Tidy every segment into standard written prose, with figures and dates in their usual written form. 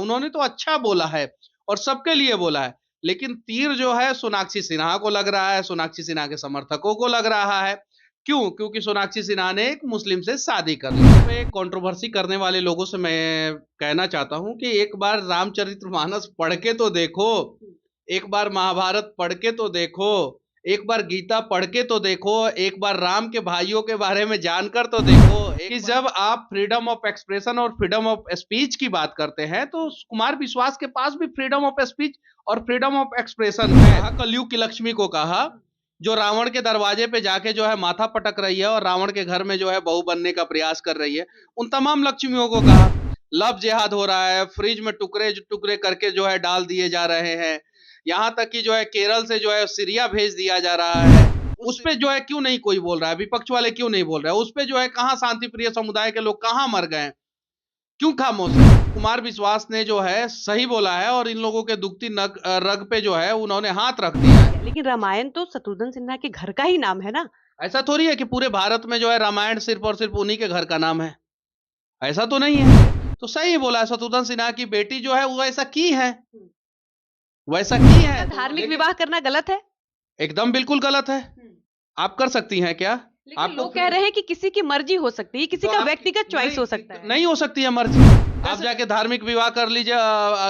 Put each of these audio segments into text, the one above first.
उन्होंने तो अच्छा बोला है और सबके लिए बोला है, लेकिन तीर जो है सोनाक्षी सिन्हा को लग रहा है, सोनाक्षी सिन्हा के समर्थकों को लग रहा है। क्यों? क्योंकि सोनाक्षी सिन्हा ने एक मुस्लिम से शादी कर ली। पे कंट्रोवर्सी करने वाले लोगों से मैं कहना चाहता हूं कि एक बार रामचरितमानस पढ़ के तो देखो, एक बार महाभारत पढ़ के तो देखो, एक बार गीता पढ़ के तो देखो, एक बार राम के भाइयों के बारे में जानकर तो देखो कि जब आप फ्रीडम ऑफ एक्सप्रेशन और फ्रीडम ऑफ स्पीच की बात करते हैं तो कुमार विश्वास के पास भी फ्रीडम ऑफ स्पीच और फ्रीडम ऑफ एक्सप्रेशन है। कलयुग की लक्ष्मी को कहा, जो रावण के दरवाजे पे जाके जो है माथा पटक रही है और रावण के घर में जो है बहू बनने का प्रयास कर रही है, उन तमाम लक्ष्मियों को कहा। लव जिहाद हो रहा है, फ्रिज में टुकड़े टुकड़े करके जो है डाल दिए जा रहे हैं, यहाँ तक कि जो है केरल से जो है सीरिया भेज दिया जा रहा है। उस पे जो है क्यों नहीं कोई बोल रहा है, विपक्ष वाले क्यों नहीं बोल रहे हैं? उस पे जो है कहाँ शांति प्रिय समुदाय के लोग कहाँ मर गए, क्यों खामोश है? कुमार विश्वास ने जो है सही बोला है और इन लोगों के दुखती रग पे जो है उन्होंने हाथ रख दिया है। लेकिन रामायण तो शत्रुघ्न सिन्हा के घर का ही नाम है ना। ऐसा थोड़ी है कि पूरे भारत में जो है रामायण सिर्फ और सिर्फ उन्हीं के घर का नाम है, ऐसा तो नहीं है। तो सही बोला है, शत्रुघ्न सिन्हा की बेटी जो है वो ऐसा की है, वैसा की है। धार्मिक विवाह करना गलत है? एकदम बिल्कुल गलत है। आप कर सकती हैं क्या? आप लोग कह रहे हैं कि किसी की मर्जी हो सकती है, किसी का व्यक्तिगत चॉइस हो सकता है। नहीं हो सकती है मर्जी। आप जाके धार्मिक विवाह कर लीजिए,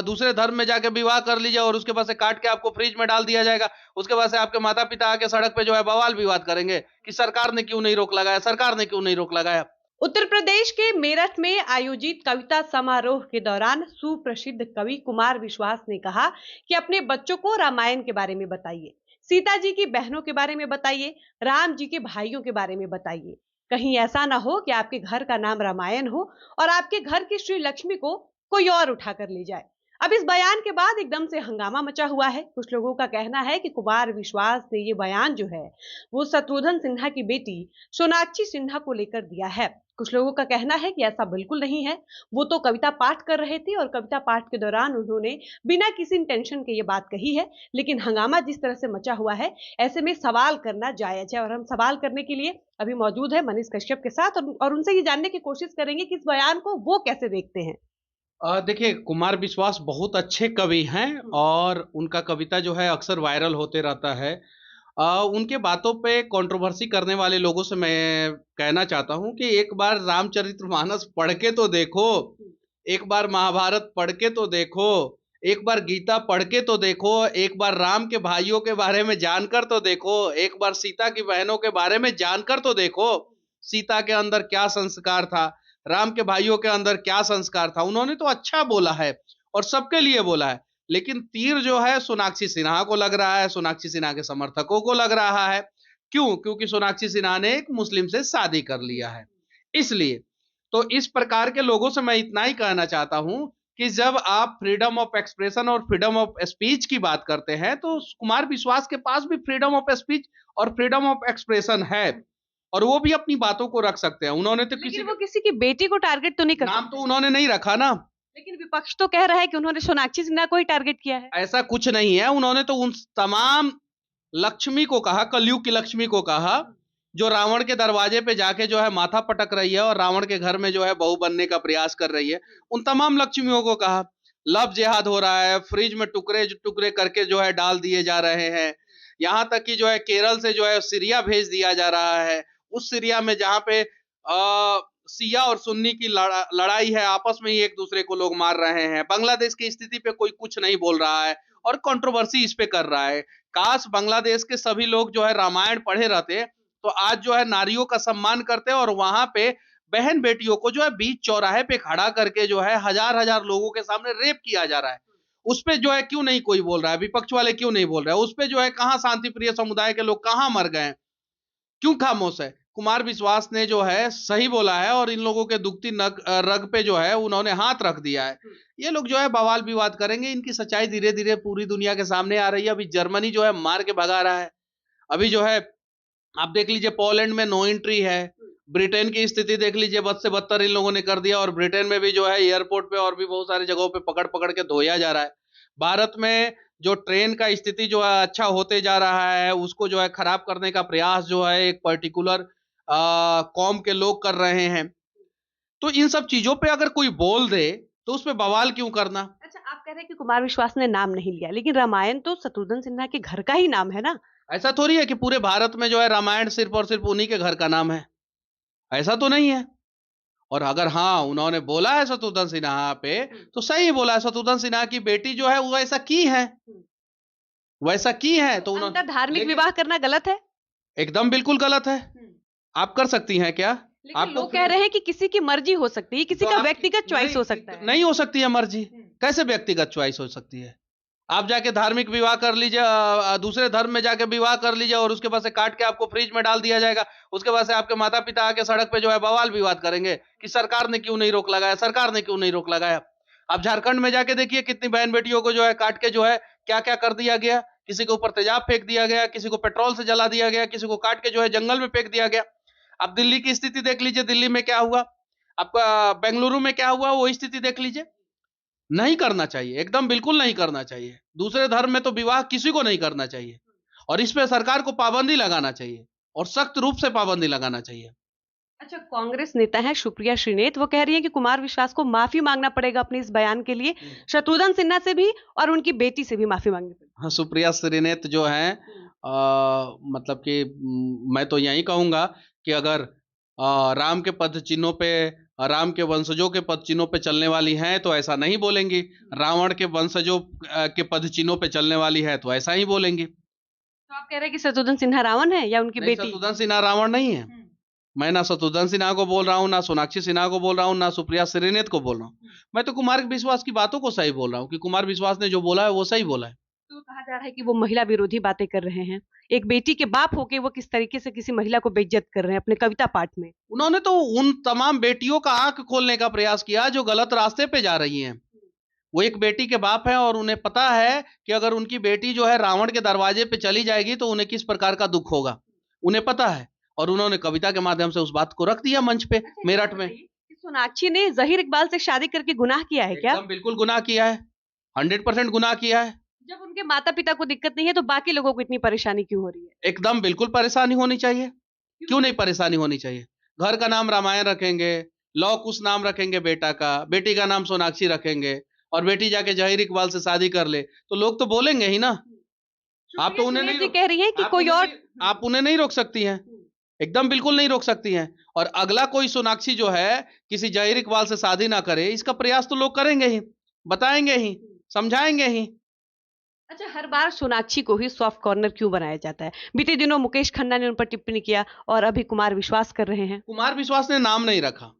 दूसरे धर्म में जाके विवाह कर लीजिए और उसके बाद से काट के आपको फ्रिज में डाल दिया जाएगा। उसके बाद से आपके माता पिता आके सड़क पे जो है बवाल विवाद करेंगे कि सरकार ने क्यों नहीं रोक लगाया, सरकार ने क्यों नहीं रोक लगाया। उत्तर प्रदेश के मेरठ में आयोजित कविता समारोह के दौरान सुप्रसिद्ध कवि कुमार विश्वास ने कहा कि अपने बच्चों को रामायण के बारे में बताइए, सीता जी की बहनों के बारे में बताइए, राम जी के भाइयों के बारे में बताइए। कहीं ऐसा ना हो कि आपके घर का नाम रामायण हो और आपके घर की श्री लक्ष्मी को कोई और उठा कर ले जाए। अब इस बयान के बाद एकदम से हंगामा मचा हुआ है। कुछ लोगों का कहना है कि कुमार विश्वास ने ये बयान जो है वो शत्रुघ्न सिन्हा की बेटी सोनाक्षी सिन्हा को लेकर दिया है। कुछ लोगों का कहना है कि ऐसा बिल्कुल नहीं है, वो तो कविता पाठ कर रहे थे और कविता पाठ के दौरान उन्होंने बिना किसी इंटेंशन के ये बात कही है। लेकिन हंगामा जिस तरह से मचा हुआ है, ऐसे में सवाल करना जायज है और हम सवाल करने के लिए अभी मौजूद है मनीष कश्यप के साथ और उनसे ये जानने की कोशिश करेंगे कि इस बयान को वो कैसे देखते हैं। देखिए, कुमार विश्वास बहुत अच्छे कवि हैं और उनका कविता जो है अक्सर वायरल होते रहता है। उनके बातों पे कंट्रोवर्सी करने वाले लोगों से मैं कहना चाहता हूं कि एक बार रामचरितमानस पढ़ के तो देखो, एक बार महाभारत पढ़ के तो देखो, एक बार गीता पढ़ के तो देखो, एक बार राम के भाइयों के बारे में जानकर तो देखो, एक बार सीता की बहनों के बारे में जानकर तो देखो, सीता के अंदर क्या संस्कार था, राम के भाइयों के अंदर क्या संस्कार था। उन्होंने तो अच्छा बोला है और सबके लिए बोला है, लेकिन तीर जो है सोनाक्षी सिन्हा को लग रहा है, सोनाक्षी सिन्हा के समर्थकों को लग रहा है। क्यों? क्योंकि सोनाक्षी सिन्हा ने एक मुस्लिम से शादी कर लिया है, इसलिए। तो इस प्रकार के लोगों से मैं इतना ही कहना चाहता हूं कि जब आप फ्रीडम ऑफ एक्सप्रेशन और फ्रीडम ऑफ स्पीच की बात करते हैं तो कुमार विश्वास के पास भी फ्रीडम ऑफ स्पीच और फ्रीडम ऑफ एक्सप्रेशन है और वो भी अपनी बातों को रख सकते हैं। उन्होंने तो किसी की बेटी को टारगेट तो नहीं कर, नाम तो उन्होंने नहीं रखा ना। लेकिन विपक्ष तो कह रहा है कि उन्होंने सोनाक्षी सिन्हा को ही टारगेट किया है। ऐसा कुछ नहीं है, उन्होंने तो उन तमाम लक्ष्मी को कहा, कलयुग की लक्ष्मी को कहा, जो रावण के दरवाजे पे जाके जो है माथा पटक रही है और रावण के घर में जो है बहू बनने का प्रयास कर रही है, उन तमाम लक्ष्मियों को कहा। लव जिहाद हो रहा है, फ्रिज में टुकड़े टुकड़े करके जो है डाल दिए जा रहे हैं, यहाँ तक कि जो है केरल से जो है सीरिया भेज दिया जा रहा है। उस सीरिया में जहाँ पे सिया और सुन्नी की लड़ाई है, आपस में ही एक दूसरे को लोग मार रहे हैं। बांग्लादेश की स्थिति पे कोई कुछ नहीं बोल रहा है और कंट्रोवर्सी इस पे कर रहा है। काश बांग्लादेश के सभी लोग जो है रामायण पढ़े रहते तो आज जो है नारियों का सम्मान करते और वहां पे बहन बेटियों को जो है बीच चौराहे पे खड़ा करके जो है हजार हजार लोगों के सामने रेप किया जा रहा है। उस पे जो है क्यों नहीं कोई बोल रहा है, विपक्ष वाले क्यों नहीं बोल रहे हैं? उस पे जो है कहाँ शांति प्रिय समुदाय के लोग कहाँ मर गए, क्यों खामोश है? कुमार विश्वास ने जो है सही बोला है और इन लोगों के दुखती रग पे जो है उन्होंने हाथ रख दिया है। ये लोग जो है बवाल विवाद करेंगे, इनकी सच्चाई धीरे धीरे पूरी दुनिया के सामने आ रही है। अभी जर्मनी जो है मार के भगा रहा है, अभी जो है आप देख लीजिए पोलैंड में नो एंट्री है। ब्रिटेन की स्थिति देख लीजिए, बद से बदतर इन लोगों ने कर दिया और ब्रिटेन में भी जो है एयरपोर्ट पे और भी बहुत सारी जगहों पे पकड़ पकड़ के धोया जा रहा है। भारत में जो ट्रेन का स्थिति जो है अच्छा होते जा रहा है, उसको जो है खराब करने का प्रयास जो है एक पर्टिकुलर कौम के लोग कर रहे हैं। तो इन सब चीजों पे अगर कोई बोल दे तो उस पे बवाल क्यों करना? कह रहे हैं कि कुमार विश्वास ने नाम नहीं लिया, लेकिन रामायण तो शत्रुघ्न सिन्हा के घर का ही नाम है ना। ऐसा थोड़ी है कि पूरे भारत में जो है रामायण सिर्फ और सिर्फ उन्हीं के घर का नाम है, ऐसा तो नहीं है। और अगर हाँ उन्होंने बोला है शत्रुघ्न सिन्हा पे, तो सही बोला है। शत्रुघ्न सिन्हा की बेटी जो है वो ऐसा की है, वैसा की है तो उन्होंने। अंतर धार्मिक लेकिन विवाह करना गलत है? एकदम बिल्कुल गलत है। आप कर सकती हैं क्या? लेकिन आपको लोग कह रहे हैं कि किसी की मर्जी हो सकती है, किसी तो का आपकी- व्यक्तिगत चॉइस नहीं, हो सकता है। नहीं हो सकती है मर्जी। कैसे व्यक्तिगत चॉइस हो सकती है? आप जाके धार्मिक विवाह कर लीजिए, दूसरे धर्म में जाके विवाह कर लीजिए और उसके बाद से काट के आपको फ्रिज में डाल दिया जाएगा। उसके बाद से आपके माता पिता आके सड़क पे जो है बवाल विवाद करेंगे कि सरकार ने क्यों नहीं रोक लगाया, सरकार ने क्यों नहीं रोक लगाया। आप झारखंड में जाके देखिए कितनी बहन बेटियों को जो है काट के जो है क्या क्या कर दिया गया। किसी के ऊपर तेजाब फेंक दिया गया, किसी को पेट्रोल से जला दिया गया, किसी को काट के जो है जंगल में फेंक दिया गया। आप दिल्ली की स्थिति देख लीजिए, दिल्ली में क्या हुआ, आपका बेंगलुरु में क्या हुआ, वो स्थिति देख लीजिए। नहीं करना चाहिए, एकदम बिल्कुल नहीं करना चाहिए। दूसरे धर्म में तो विवाह किसी को नहीं करना चाहिए और इस पे सरकार को पाबंदी लगाना चाहिए और सख्त रूप से पाबंदी लगाना चाहिए। अच्छा, कांग्रेस नेता है सुप्रिया श्रीनेत, वो कह रही है कि कुमार विश्वास को माफी मांगना पड़ेगा अपने इस बयान के लिए, शत्रुघ्न सिन्हा से भी और उनकी बेटी से भी माफी मांगनी पड़ेगी। हाँ, सुप्रिया श्रीनेत जो है मतलब कि मैं तो यही कहूंगा कि अगर राम के पद चिन्हों पे, राम के वंशजों के पद चिन्हों पे चलने वाली हैं तो ऐसा नहीं बोलेंगी। रावण के वंशजों के पद चिन्हों पे चलने वाली है तो ऐसा ही बोलेंगी। तो आप कह रहे हैं कि शत्रुघ्न सिन्हा रावण है या उनकी नहीं, बेटी? शत्रुघ्न सिन्हा रावण नहीं है। मैं ना शत्रुघ्न सिन्हा को बोल रहा हूँ, ना सोनाक्षी सिन्हा को बोल रहा हूँ, ना सुप्रिया श्रीनेत को बोल रहा हूँ। मैं तो कुमार विश्वास की बातों को सही बोल रहा हूँ कि कुमार विश्वास ने जो बोला है वो सही बोला है। तो कहा जा रहा है कि वो महिला विरोधी बातें कर रहे हैं। एक बेटी के बाप होके वो किस तरीके से किसी महिला को बेइज्जत कर रहे हैं अपने कविता पाठ में। उन्होंने तो उन तमाम बेटियों का आंख खोलने का प्रयास किया जो गलत रास्ते पे जा रही हैं। वो एक बेटी के बाप हैं और उन्हें पता है कि अगर उनकी बेटी जो है रावण के दरवाजे पे चली जाएगी तो उन्हें किस प्रकार का दुख होगा, उन्हें पता है। और उन्होंने कविता के माध्यम से उस बात को रख दिया मंच पे, मेरठ में। सोनाक्षी ने जहीर इकबाल से शादी करके गुनाह किया है क्या? एकदम बिल्कुल गुनाह किया है, 100% गुनाह किया है। जब उनके माता पिता को दिक्कत नहीं है तो बाकी लोगों को इतनी परेशानी क्यों हो रही है? एकदम बिल्कुल परेशानी होनी चाहिए। क्यों नहीं परेशानी होनी चाहिए? घर का नाम रामायण रखेंगे, लौ कुश नाम रखेंगे बेटा का, बेटी का नाम सोनाक्षी रखेंगे और बेटी जाके जहीर इकबाल से शादी कर ले तो लोग तो बोलेंगे ही ना। आप तो उन्हें नहीं कह रही है कि कोई और, आप उन्हें नहीं रोक सकती हैं, एकदम बिल्कुल नहीं रोक सकती हैं। और अगला कोई सोनाक्षी जो है किसी जहीर इकबाल से शादी ना करे, इसका प्रयास तो लोग करेंगे ही, बताएंगे ही, समझाएंगे ही। अच्छा, हर बार सोनाक्षी को ही सॉफ्ट कॉर्नर क्यों बनाया जाता है? बीते दिनों मुकेश खन्ना ने उन पर टिप्पणी किया और अभी कुमार विश्वास कर रहे हैं। कुमार विश्वास ने नाम नहीं रखा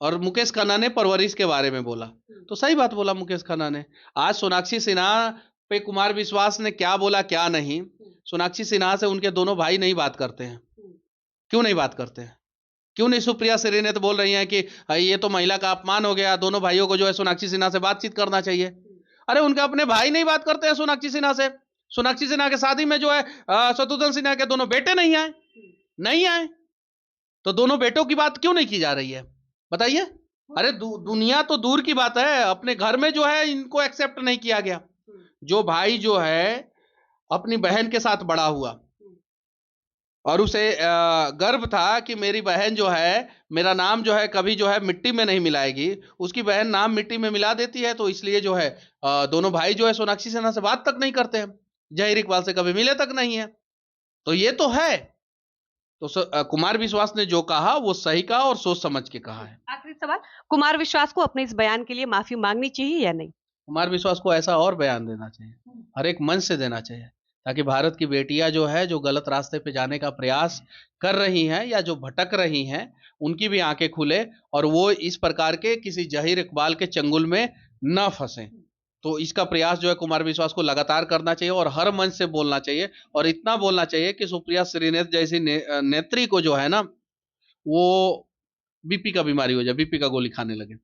और मुकेश खन्ना ने परवरिश के बारे में बोला, तो सही बात बोला मुकेश खन्ना ने। आज सोनाक्षी सिन्हा पे कुमार विश्वास ने क्या बोला क्या नहीं, सोनाक्षी सिन्हा से उनके दोनों भाई नहीं बात करते हैं। क्यों नहीं बात करते हैं? क्यों नहीं सुप्रिया श्रीनेत बोल रही हैं कि ये तो महिला का अपमान हो गया, दोनों भाइयों को जो है सोनाक्षी सिन्हा से बातचीत करना चाहिए। अरे उनके अपने भाई नहीं बात करते हैं सोनाक्षी सिन्हा से। सोनाक्षी सिन्हा के शादी में जो है शत्रुघ्न सिन्हा के दोनों बेटे नहीं आए, नहीं आए, तो दोनों बेटों की बात क्यों नहीं की जा रही है बताइए? अरे दुनिया तो दूर की बात है, अपने घर में जो है इनको एक्सेप्ट नहीं किया गया। जो भाई जो है अपनी बहन के साथ बड़ा हुआ और उसे गर्व था कि मेरी बहन जो है मेरा नाम जो है कभी जो है मिट्टी में नहीं मिलाएगी, उसकी बहन नाम मिट्टी में मिला देती है, तो इसलिए जो है दोनों भाई जो है सोनाक्षी सिन्हा से बात तक नहीं करते हैं, जहीर इकबाल से कभी मिले तक नहीं है। तो ये तो है। तो कुमार विश्वास ने जो कहा वो सही कहा और सोच समझ के कहा है। आखिरी सवाल, कुमार विश्वास को अपने इस बयान के लिए माफी मांगनी चाहिए या नहीं? कुमार विश्वास को ऐसा और बयान देना चाहिए, हर एक मंच से देना चाहिए, ताकि भारत की बेटियां जो है जो गलत रास्ते पे जाने का प्रयास कर रही हैं या जो भटक रही हैं उनकी भी आंखें खुले और वो इस प्रकार के किसी जहीर इकबाल के चंगुल में न फंसे। तो इसका प्रयास जो है कुमार विश्वास को लगातार करना चाहिए और हर मंच से बोलना चाहिए और इतना बोलना चाहिए कि सुप्रिया श्रीनेत जैसी नेत्री को जो है ना वो बीपी का बीमारी हो जाए, बीपी का गोली खाने लगे,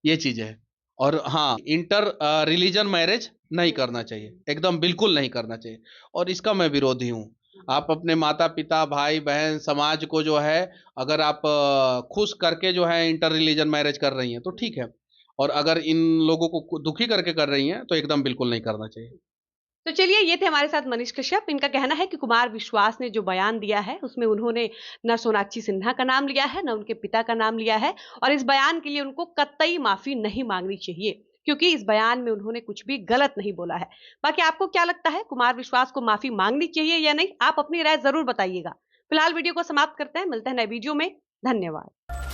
ये चीज है। और हाँ, इंटर रिलीजन मैरिज नहीं करना चाहिए, एकदम बिल्कुल नहीं करना चाहिए और इसका मैं विरोधी हूँ। आप अपने माता पिता भाई बहन समाज को जो है अगर आप खुश करके जो है इंटर रिलीजन मैरिज कर रही हैं तो ठीक है, और अगर इन लोगों को दुखी करके कर रही हैं तो एकदम बिल्कुल नहीं करना चाहिए। तो चलिए, ये थे हमारे साथ मनीष कश्यप। इनका कहना है कि कुमार विश्वास ने जो बयान दिया है उसमें उन्होंने न सोनाक्षी सिन्हा का नाम लिया है, न उनके पिता का नाम लिया है और इस बयान के लिए उनको कतई माफी नहीं मांगनी चाहिए। क्योंकि इस बयान में उन्होंने कुछ भी गलत नहीं बोला है। बाकी आपको क्या लगता है, कुमार विश्वास को माफी मांगनी चाहिए या नहीं? आप अपनी राय जरूर बताइएगा। फिलहाल वीडियो को समाप्त करते हैं, मिलते हैं नए वीडियो में। धन्यवाद।